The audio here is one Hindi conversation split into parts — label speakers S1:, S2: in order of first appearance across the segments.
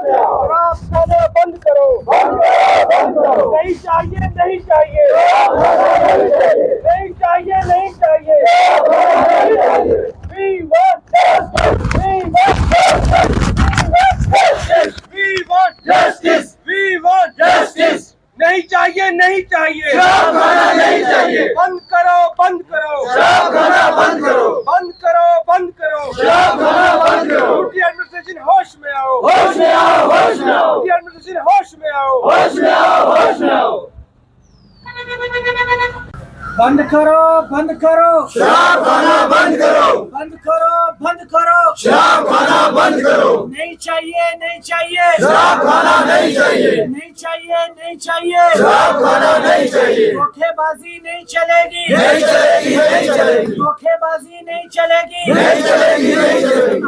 S1: शराब खाना बंद करो, नहीं चाहिए, नहीं चाहिए, नहीं चाहिए, नहीं चाहिए। We want justice, we want justice, we want justice, we want justice। नहीं चाहिए, नहीं चाहिए, शराब खाना नहीं चाहिए। बंद करो, बंद करो, शराब खाना बंद करो, बंद करो, बंद करो, शराब खाना बंद करो। ड्यूटी एडमिनिस्ट्रेशन होश में आओ, होश में आओ, होश में आओ। ड्यूटी एडमिनिस्ट्रेशन होश में आओ, होश में आओ, होश में आओ। बंद करो, बंद करो,
S2: शराब खाना बंद करो,
S1: बंद करो, बंद करो,
S2: शराब खाना बंद करो।
S1: नहीं चाहिए, नहीं चाहिए,
S2: शराब खाना नहीं चाहिए,
S1: नहीं चाहिए, नहीं चाहिए,
S2: शराब खाना नहीं चाहिए।
S1: धोखेबाजी नहीं चलेगी,
S2: नहीं चलेगी, नहीं चलेगी,
S1: धोखेबाजी नहीं चलेगी,
S2: नहीं चलेगी, नहीं चलेगी।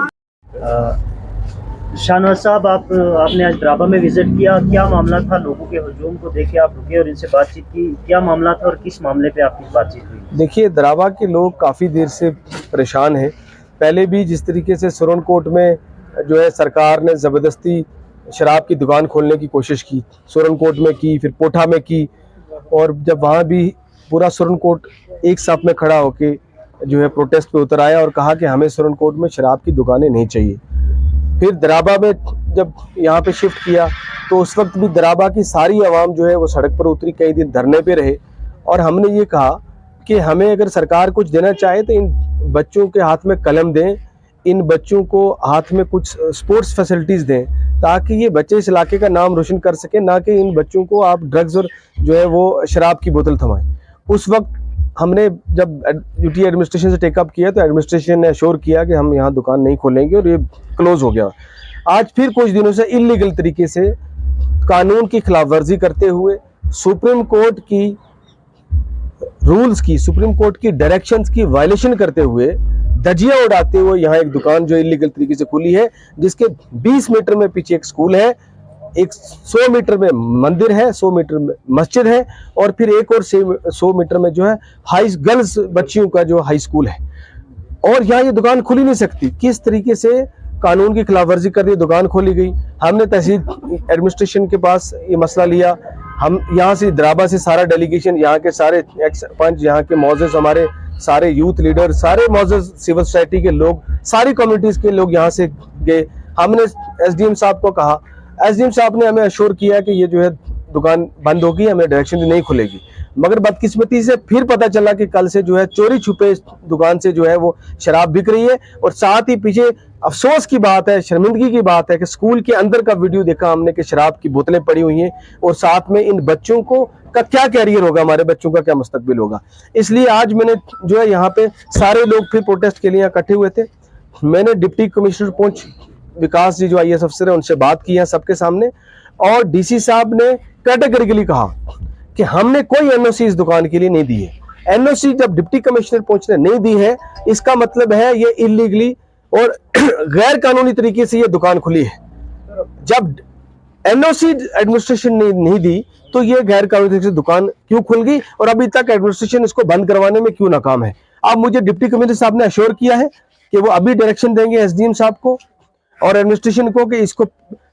S3: शाहनवाज साहब, आपने आज ड्राबा में विजिट किया, क्या मामला था? लोगों के हजूम को देखे आप रुके और इनसे बातचीत की, क्या मामला था और किस मामले पे आपकी बातचीत हुई?
S4: देखिए, द्राबा के लोग काफ़ी देर से परेशान हैं। पहले भी जिस तरीके से सुरनकोट में जो है सरकार ने ज़बरदस्ती शराब की दुकान खोलने की कोशिश की, सुरनकोट में की, फिर पोठा में की, और जब वहाँ भी पूरा सुरनकोट एक साथ में खड़ा होके जो है प्रोटेस्ट पे उतर आया और कहा कि हमें सुरनकोट में शराब की दुकानें नहीं चाहिए। फिर द्राबा में जब यहाँ पे शिफ्ट किया तो उस वक्त भी द्राबा की सारी आवाम जो है वो सड़क पर उतरी, कई दिन धरने पे रहे, और हमने ये कहा कि हमें अगर सरकार कुछ देना चाहे तो इन बच्चों के हाथ में कलम दें, इन बच्चों को हाथ में कुछ स्पोर्ट्स फैसिलिटीज़ दें, ताकि ये बच्चे इस इलाके का नाम रोशन कर सकें, ना कि इन बच्चों को आप ड्रग्स और जो है वो शराब की बोतल थमाएं। उस वक्त हमने जब यूटी एडमिनिस्ट्रेशन से टेकअप किया तो एडमिनिस्ट्रेशन ने अश्योर किया कि हम यहाँ दुकान नहीं खोलेंगे और ये क्लोज हो गया। आज फिर कुछ दिनों से इलीगल तरीके से कानून की खिलाफ वर्जी करते हुए सुप्रीम कोर्ट की रूल्स की, सुप्रीम कोर्ट की डायरेक्शंस की वायलेशन करते हुए, धज्जियां उड़ाते हुए यहाँ एक दुकान जो इलीगल तरीके से खुली है, जिसके 20 मीटर में पीछे एक स्कूल है, एक 100 मीटर में मंदिर है, 100 मीटर में मस्जिद है, और फिर एक और 100 मीटर में जो है गर्ल्स बच्चियों का जो हाई स्कूल है, और यहाँ ये दुकान खुली नहीं सकती। किस तरीके से कानून की खिलाफवर्जी कर दी, दुकान खोली गई। हमने तहसील एडमिनिस्ट्रेशन के पास ये मसला लिया। हम यहाँ से द्राबा से सारा डेलीगेशन, यहाँ के सारे एक्स सरपंच, यहाँ के मौजूद हमारे सारे यूथ लीडर, सारे मौजूद सिविल सोसाइटी के लोग, सारी कम्युनिटीज़ के लोग यहाँ से गए। हमने एसडीएम साहब को कहा, एसडीएम साहब ने हमें अश्योर किया कि ये जो है दुकान बंद होगी, हमें डायरेक्शन नहीं खुलेगी। मगर बदकिस्मती से फिर पता चला कि कल से जो है चोरी छुपे दुकान से जो है वो शराब बिक रही है। और साथ ही पीछे अफसोस की बात है, शर्मिंदगी की बात है कि स्कूल के अंदर का वीडियो देखा हमने कि शराब की बोतलें पड़ी हुई हैं, और साथ में इन बच्चों को का क्या कैरियर होगा, हमारे बच्चों का क्या मुस्तकबिल होगा। इसलिए आज मैंने जो है यहाँ पे सारे लोग फिर प्रोटेस्ट के लिए इकट्ठे हुए थे। मैंने डिप्टी कमिश्नर पुंछ विकास जी जो IAS अफसर है उनसे बात की है सबके सामने, और DC साहब ने कैटेगरिकली कहा कि हमने कोई NOC इस दुकान के लिए नहीं दी है। NOC जब डिप्टी कमिश्नर पुंछ ने नहीं दी है, इसका मतलब है ये इलीगली और गैर कानूनी तरीके से ये दुकान खुली है। जब NOC एडमिनिस्ट्रेशन ने नहीं दी तो ये गैर कानूनी तरीके से दुकान क्यों खुल गई, और अभी तक एडमिनिस्ट्रेशन इसको बंद करवाने में क्यों नाकाम है। अब मुझे डिप्टी कमिश्नर साहब ने अश्योर किया है कि वो अभी डायरेक्शन देंगे SDM साहब को और एडमिनिस्ट्रेशन को कि इसको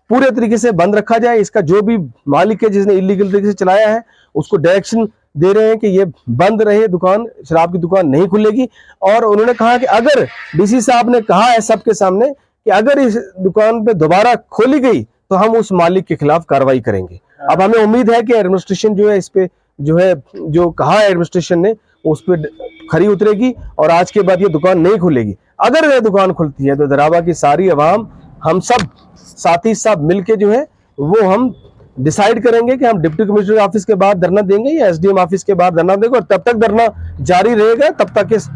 S4: पूरे तरीके से बंद रखा जाए। इसका जो भी मालिक है जिसने इलीगल तरीके से चलाया है उसको डायरेक्शन दे रहे हैं कि ये बंद रहे, दुकान शराब की दुकान नहीं खुलेगी। और उन्होंने कहा कि अगर DC साहब ने कहा है सबके सामने कि अगर इस दुकान पे दोबारा खोली गई तो हम उस मालिक के खिलाफ कार्रवाई करेंगे। अब हमें उम्मीद है कि एडमिनिस्ट्रेशन जो है इस पे जो है जो कहा है एडमिनिस्ट्रेशन ने उस पर खरी उतरेगी और आज के बाद ये दुकान नहीं खुलेगी। अगर ये दुकान खुलती है तो द्राबा की सारी अवाम, हम सब साथी सब मिलके जो है वो हम डिसाइड करेंगे कि हम डिप्टी कमिश्नर ऑफिस के बाद धरना देंगे या SDM ऑफिस के बाद धरना देंगे, और तब तक धरना जारी रहेगा तब तक इस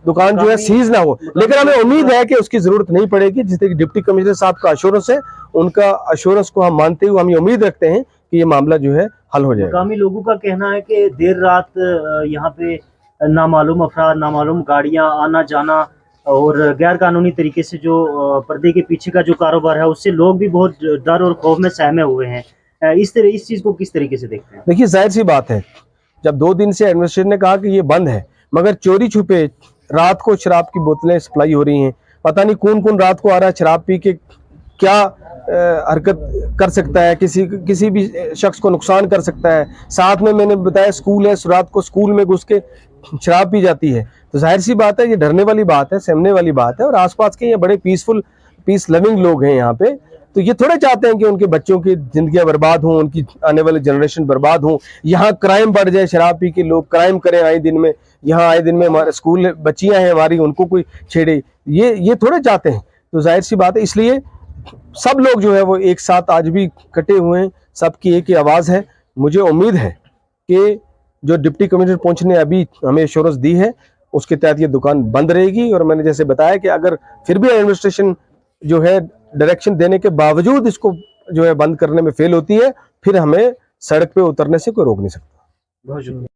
S4: दुकान जो है सीज ना हो। लेकिन हमें उम्मीद है कि उसकी जरूरत नहीं पड़ेगी। जिस तरह डिप्टी कमिश्नर साहब का अश्योरेंस है, उनका अश्योरेंस को हम मानते हुए हम ये उम्मीद रखते हैं कि ये मामला जो है हल हो जाएगा।
S3: मकामी लोगों का कहना है कि देर रात यहाँ पे नामालूम अफराद, नामालूम गाड़ियाँ आना जाना और गैर कानूनी तरीके से जो पर्दे के पीछे का जो कारोबार है उससे लोग भी बहुत डर और खौफ में सहमे हुए हैं। इस चीज़ को किस तरीके से देखते हैं?
S4: देखिए, जाहिर सी बात है, जब 2 दिन से एडमिनिस्ट्रेशन ने कहा कि ये बंद है, मगर चोरी छुपे रात को शराब की बोतलें सप्लाई हो रही हैं। पता नहीं कौन कौन रात को आ रहा है शराब पी के, क्या हरकत कर सकता है, किसी भी शख्स को नुकसान कर सकता है। साथ में मैंने बताया स्कूल है, रात को स्कूल में घुस के शराब पी जाती है, तो जाहिर सी बात है ये डरने वाली बात है, सहमने वाली बात है। और आसपास के ये बड़े पीस लविंग लोग हैं यहाँ पे, तो ये थोड़े चाहते हैं कि उनके बच्चों की जिंदगियां बर्बाद हों, उनकी आने वाली जनरेशन बर्बाद हो, यहाँ क्राइम बढ़ जाए, शराब पी के लोग क्राइम करें आए दिन में, यहाँ आए दिन में हमारे स्कूल बच्चियां हैं हमारी, उनको कोई छेड़े, ये थोड़े चाहते हैं। तो जाहिर सी बात है, इसलिए सब लोग जो है वो एक साथ आज भी कटे हुए हैं, सबकी एक ही आवाज़ है। मुझे उम्मीद है कि जो डिप्टी कमिश्नर पहुंच ने अभी हमें एश्योरेंस दी है उसके तहत ये दुकान बंद रहेगी। और मैंने जैसे बताया कि अगर फिर भी एडमिनिस्ट्रेशन जो है डायरेक्शन देने के बावजूद इसको जो है बंद करने में फेल होती है, फिर हमें सड़क पे उतरने से कोई रोक नहीं सकता।
S3: बहुत शुक्रिया।